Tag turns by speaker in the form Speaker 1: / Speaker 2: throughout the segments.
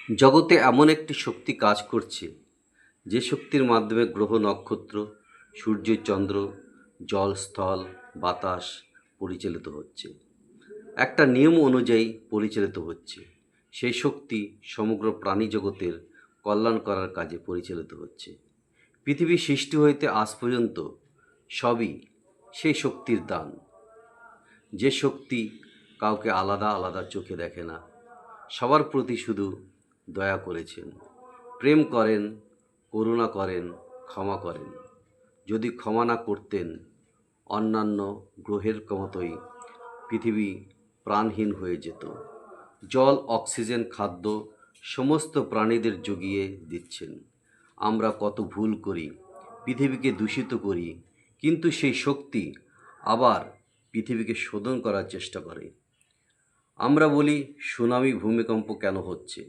Speaker 1: জগতে এমন একটি শক্তি কাজ করছে, যে শক্তির মাধ্যমে গ্রহ নক্ষত্র, সূর্য চন্দ্র, জল স্থল বাতাস পরিচালিত হচ্ছে, একটা নিয়ম অনুযায়ী পরিচালিত হচ্ছে। সেই শক্তি সমগ্র প্রাণী জগতের কল্যাণ করার কাজে পরিচালিত হচ্ছে। পৃথিবী সৃষ্টি হইতে আজ পর্যন্ত সবই সেই শক্তির দান। যে শক্তি কাউকে আলাদা আলাদা চোখে দেখে না, সবার প্রতি শুধু দয়া করেছেন, প্রেম করেন, করুণা করেন, ক্ষমা করেন। যদি ক্ষমা না করতেন, অন্যান্য গ্রহের মতোই পৃথিবী প্রাণহীন হয়ে যেত। জল, অক্সিজেন, খাদ্য সমস্ত প্রাণীদের জুগিয়ে দিচ্ছেন। আমরা কত ভুল করি, পৃথিবীকে দূষিত করি, কিন্তু সেই শক্তি আবার পৃথিবীকে শোধন করার চেষ্টা করে। আমরা বলি সুনামি, ভূমিকম্প কেন হচ্ছে?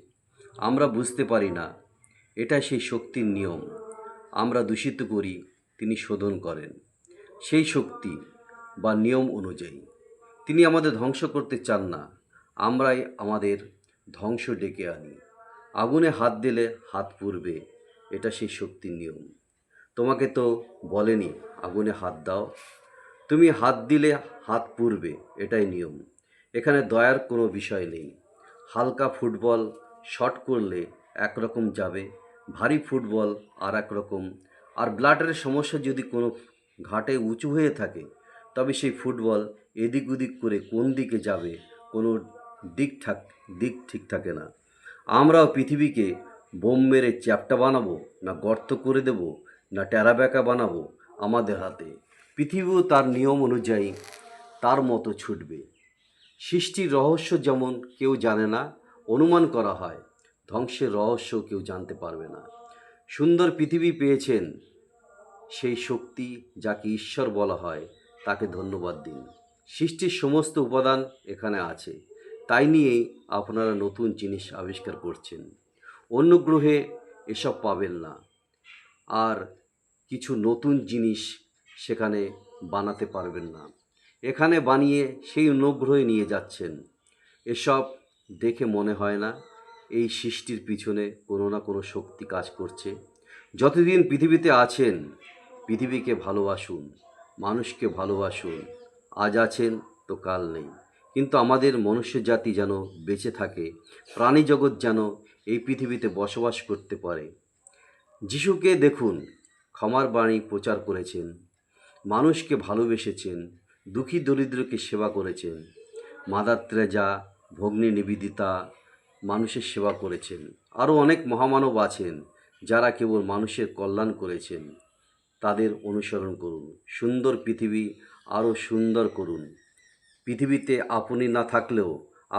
Speaker 1: আমরা বুঝতে পারি না, এটা সেই শক্তির নিয়ম। আমরা দূষিত করি, তিনি শোধন করেন সেই শক্তি বা নিয়ম অনুযায়ী। তিনি আমাদের ধ্বংস করতে চান না, আমরাই আমাদের ধ্বংস ডেকে আনি। আগুনে হাত দিলে হাত পুড়বে, এটা সেই শক্তির নিয়ম। তোমাকে তো বলেনি আগুনে হাত দাও, তুমি হাত দিলে হাত পুড়বে, এটাই নিয়ম। এখানে দয়ার কোনো বিষয় নেই। হালকা ফুটবল শট করলে একরকম যাবে, ভারী ফুটবল আর এক রকম। আর ব্লাডের সমস্যা যদি কোনো ঘাটে উঁচু হয়ে থাকে, তবে সেই ফুটবল এদিক ওদিক করে কোন দিকে যাবে, কোনো দিক ঠিক থাকে না। আমরাও পৃথিবীকে বোম মেরে চ্যাপ্টা বানাবো, না গর্ত করে দেব, না টেরাবেঁকা বানাবো, আমাদের হাতে। পৃথিবীও তার নিয়ম অনুযায়ী তার মতো ছুটবে। সৃষ্টির রহস্য যেমন কেউ জানে না, অনুমান করা হয়, ধ্বংসের রহস্য কেউ জানতে পারবে না। সুন্দর পৃথিবী পেয়েছেন, সেই শক্তি যাকে ঈশ্বর বলা হয়, তাকে ধন্যবাদ দিন। সৃষ্টির সমস্ত উপাদান এখানে আছে, তাই নিয়েই আপনারা নতুন জিনিস আবিষ্কার করছেন। অন্য গ্রহে এসব পাবেন না, আর কিছু নতুন জিনিস সেখানে বানাতে পারবেন না। এখানে বানিয়ে সেই অন্য গ্রহে নিয়ে যাচ্ছেন। এসব দেখে মনে হয় না এই সৃষ্টির পিছনে কোনো না কোনো শক্তি কাজ করছে। যতদিন পৃথিবীতে আছেন, পৃথিবীকে ভালোবাসুন, মানুষকে ভালোবাসুন। আজ আছেন তো কাল নেই, কিন্তু আমাদের মনুষ্য জাতি যেন বেঁচে থাকে, প্রাণী জগৎ যেন এই পৃথিবীতে বসবাস করতে পারে। যিশুকে দেখুন, ক্ষমার বাণী প্রচার করেছেন, মানুষকে ভালোবেসেছেন, দুঃখী দরিদ্রকে সেবা করেছেন। মাদার তেরেসা, ভগ্নী নিবেদিতা মানুষের সেবা করেছেন। আরও অনেক মহামানব আছেন যারা কেবল মানুষের কল্যাণ করেছেন। তাদের অনুসরণ করুন, সুন্দর পৃথিবী আরও সুন্দর করুন। পৃথিবীতে আপনি না থাকলেও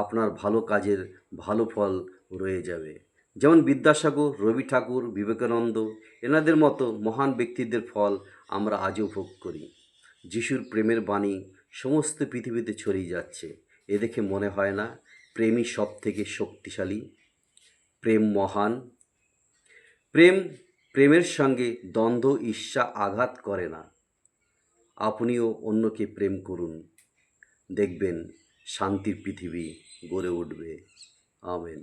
Speaker 1: আপনার ভালো কাজের ভালো ফল রয়ে যাবে। যেমন বিদ্যাসাগর, রবি ঠাকুর, বিবেকানন্দ, এনাদের মতো মহান ব্যক্তিদের ফল আমরা আজও ভোগ করি। যিশুর প্রেমের বাণী সমস্ত পৃথিবীতে ছড়িয়ে যাচ্ছে। এ দেখে মনে হয় না প্রেমই সব থেকে শক্তিশালী? প্রেম মহান। প্রেমের সঙ্গে দ্বন্দ্ব, ঈর্ষা আঘাত করে না। আপনিও অন্যকে প্রেম করুন, দেখবেন শান্তির পৃথিবী গড়ে উঠবে। আমেন।